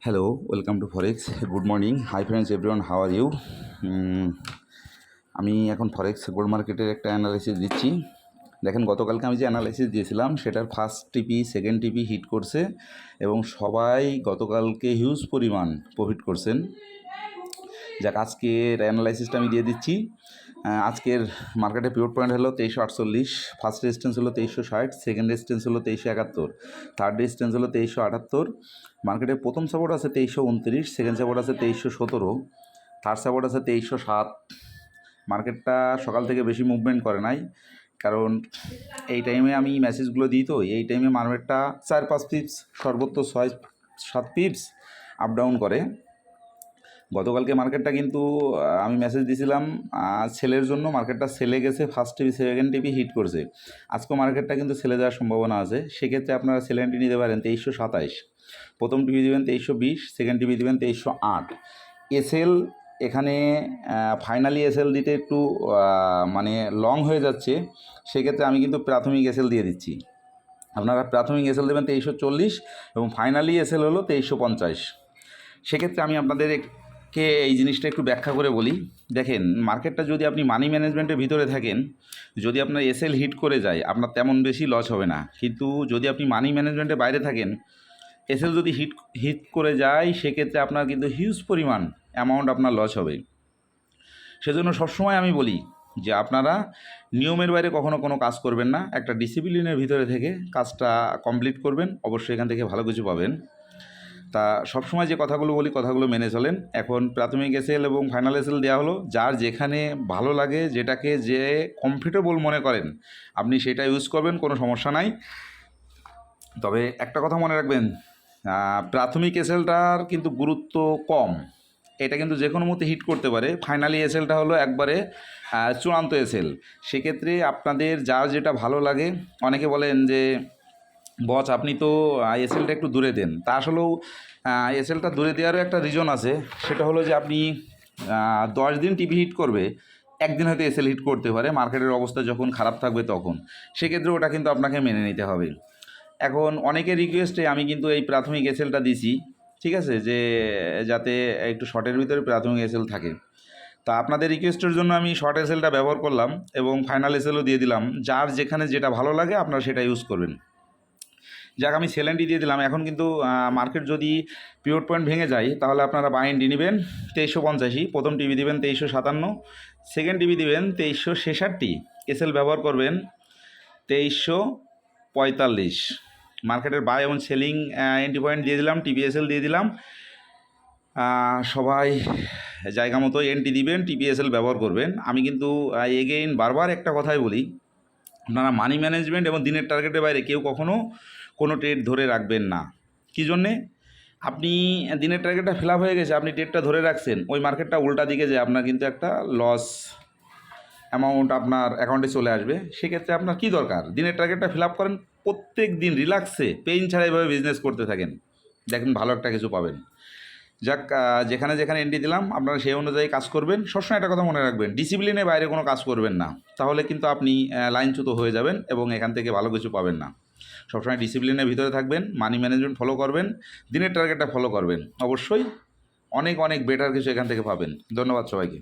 Hello, welcome to forex. Good morning, hi friends everyone, how are you? আমি এখন ফরেক্স gold মার্কেটের একটা analysis দিচ্ছি। দেখেন, গতকালকে আমি যে অ্যানালাইসিস দিয়েছিলাম সেটার ফার্স্ট টিপি সেকেন্ড টিপি হিট করছে এবং সবাই গতকালকে হিউজ পরিমাণ প্রফিট করছেন। যাক, আজকের অ্যানালাইসিসটা আমি দিয়ে দিচ্ছি। আজকের মার্কেটে পিভট পয়েন্ট হলো 2348, ফার্স্ট রেজিস্ট্যান্স হলো 2360, সেকেন্ড রেজিস্ট্যান্স হলো 2371, থার্ড রেজিস্ট্যান্স হলো 2378। মার্কেটের প্রথম সাপোর্ট আছে 2329, সেকেন্ড সাপোর্ট আছে 2317, থার্ড সাপোর্ট আছে 2307। মার্কেটটা সকাল থেকে বেশি মুভমেন্ট করে নাই, কারণ এই টাইমে আমি মেসেজগুলো দিই, তো এই টাইমে মার্কেটটা 4-5 পিপস, সর্বোচ্চ 6-7 পিপস আপ ডাউন করে। গতকালকে মার্কেটটা কিন্তু আমি মেসেজ দিয়েছিলাম সেলের জন্য, মার্কেটটা সেলে গেছে, ফার্স্ট টিপি সেকেন্ড টিপি হিট করছে। আজকেও মার্কেটটা কিন্তু সেলে যাওয়ার সম্ভাবনা আছে, সেক্ষেত্রে আপনারা সেল এন্ট্রি নিতে পারেন 2327। প্রথম টিপি দেবেন 2320, সেকেন্ড টিপি দেবেন 2308। এসএল এখানে ফাইনালি এসএল দিতে একটু মানে লং হয়ে যাচ্ছে, সেক্ষেত্রে আমি কিন্তু প্রাথমিক এসএল দিয়ে দিচ্ছি। আপনারা প্রাথমিক এসএল দেবেন 2340 এবং ফাইনালি এসএল হলো 2350। সেক্ষেত্রে আমি আপনাদেরকে এই জিনিসটা একটু ব্যাখ্যা করে বলি। দেখেন, মার্কেটটা যদি আপনি মানি ম্যানেজমেন্টের ভিতরে থাকেন, যদি আপনার এসএল হিট করে যায়, আপনার তেমন বেশি লস হবে না। কিন্তু যদি আপনি মানি ম্যানেজমেন্টের বাইরে থাকেন, এসএল যদি হিট করে যায়, সেক্ষেত্রে আপনার কিন্তু হিউজ পরিমাণ অ্যামাউন্ট আপনার লস হবে। সেজন্য সবসময় আমি বলি যে আপনারা নিয়মের বাইরে কখনো কোনো কাজ করবেন না, একটা ডিসিপ্লিনের ভিতরে থেকে কাজটা কমপ্লিট করবেন, অবশ্যই এখান থেকে ভালো কিছু পাবেন। তা সবসময় যে কথাগুলো বলি, কথাগুলো মেনে চলেন। এখন প্রাথমিক এসএল এবং ফাইনাল এসএল দেওয়া হলো, যার যেখানে ভালো লাগে, যেটাকে যে কমফর্টেবল মনে করেন আপনি সেটা ইউজ করবেন, কোনো সমস্যা নাই। তবে একটা কথা মনে রাখবেন, প্রাথমিক এসএলটার কিন্তু গুরুত্ব কম, এটা কিন্তু যে কোনো মতে হিট করতে পারে। ফাইনালি এসএলটা হলো একবারে চূড়ান্ত এসএল। সেক্ষেত্রে আপনাদের যার যেটা ভালো লাগে, অনেকে বলেন যে বস আপনি তো এসএলটা একটু দূরে দেন, তা আসলেও এসএলটা দূরে দেওয়ারও একটা রিজন আছে। সেটা হলো যে আপনি 10 দিন টিভি হিট করবে, একদিন হয়তো এসএল হিট করতে পারে, মার্কেটের অবস্থা যখন খারাপ থাকবে তখন, সেক্ষেত্রে ওটা কিন্তু আপনাকে মেনে নিতে হবে। এখন অনেকের রিকোয়েস্টে আমি কিন্তু এই প্রাথমিক এসএলটা দিছি, ঠিক আছে, যে যাতে একটু শর্টের ভিতরে প্রাথমিক এসএল থাকে। তা আপনাদের রিকোয়েস্টের জন্য আমি শর্ট এসএলটা ব্যবহার করলাম এবং ফাইনাল এসএলও দিয়ে দিলাম। যার যেখানে যেটা ভালো লাগে আপনারা সেটা ইউজ করবেন। যাক, আমি সেল এন্ট্রি দিয়ে দিলাম। এখন কিন্তু মার্কেট যদি পিভট পয়েন্ট ভেঙে যায়, তাহলে আপনারা বাই এন্ট্রি নেবেন 2385, প্রথম টিভি দেবেন 2357, সেকেন্ড টিভি দেবেন 2366, এসএল ব্যবহার করবেন 2345। মার্কেটের বাই এবং সেলিং এন্ট্রি পয়েন্ট দিয়ে দিলাম, টিপিএসএল দিয়ে দিলাম। সবাই জায়গা মতো এন্ট্রি দিবেন, টিপিএসএল ব্যবহার করবেন। আমি কিন্তু এগেইন বারবার একটা কথাই বলি, আপনারা মানি ম্যানেজমেন্ট এবং দিনের টার্গেটের বাইরে কেউ কখনও কোনো ট্রেড ধরে রাখবেন না। কী জন্যে? আপনি দিনের টার্গেটটা ফিল আপ হয়ে গেছে, আপনি ট্রেডটা ধরে রাখছেন, ওই মার্কেটটা উল্টা দিকে যায়, আপনার কিন্তু একটা লস অ্যামাউন্ট আপনার অ্যাকাউন্টে চলে আসবে। সেক্ষেত্রে আপনার কী দরকার, দিনের টার্গেটটা ফিল আপ করেন, প্রত্যেক দিন রিল্যাক্সে পেইন ছাড়া এভাবে বিজনেস করতে থাকেন, দেখেন ভালো একটা কিছু পাবেন। যাক, যেখানে যেখানে এন্ট্রি দিলাম আপনারা সেই অনুযায়ী কাজ করবেন। সবসময় একটা কথা মনে রাখবেন, ডিসিপ্লিনের বাইরে কোনো কাজ করবেন না, তাহলে কিন্তু আপনি লাইনচ্যুত হয়ে যাবেন এবং এখান থেকে ভালো কিছু পাবেন না। সবসময় ডিসিপ্লিনের ভিতরে থাকবেন, মানি ম্যানেজমেন্ট ফলো করবেন, দিনের টার্গেটটা ফলো করবেন, অবশ্যই অনেক অনেক বেটার কিছু এখান থেকে পাবেন। ধন্যবাদ সবাইকে।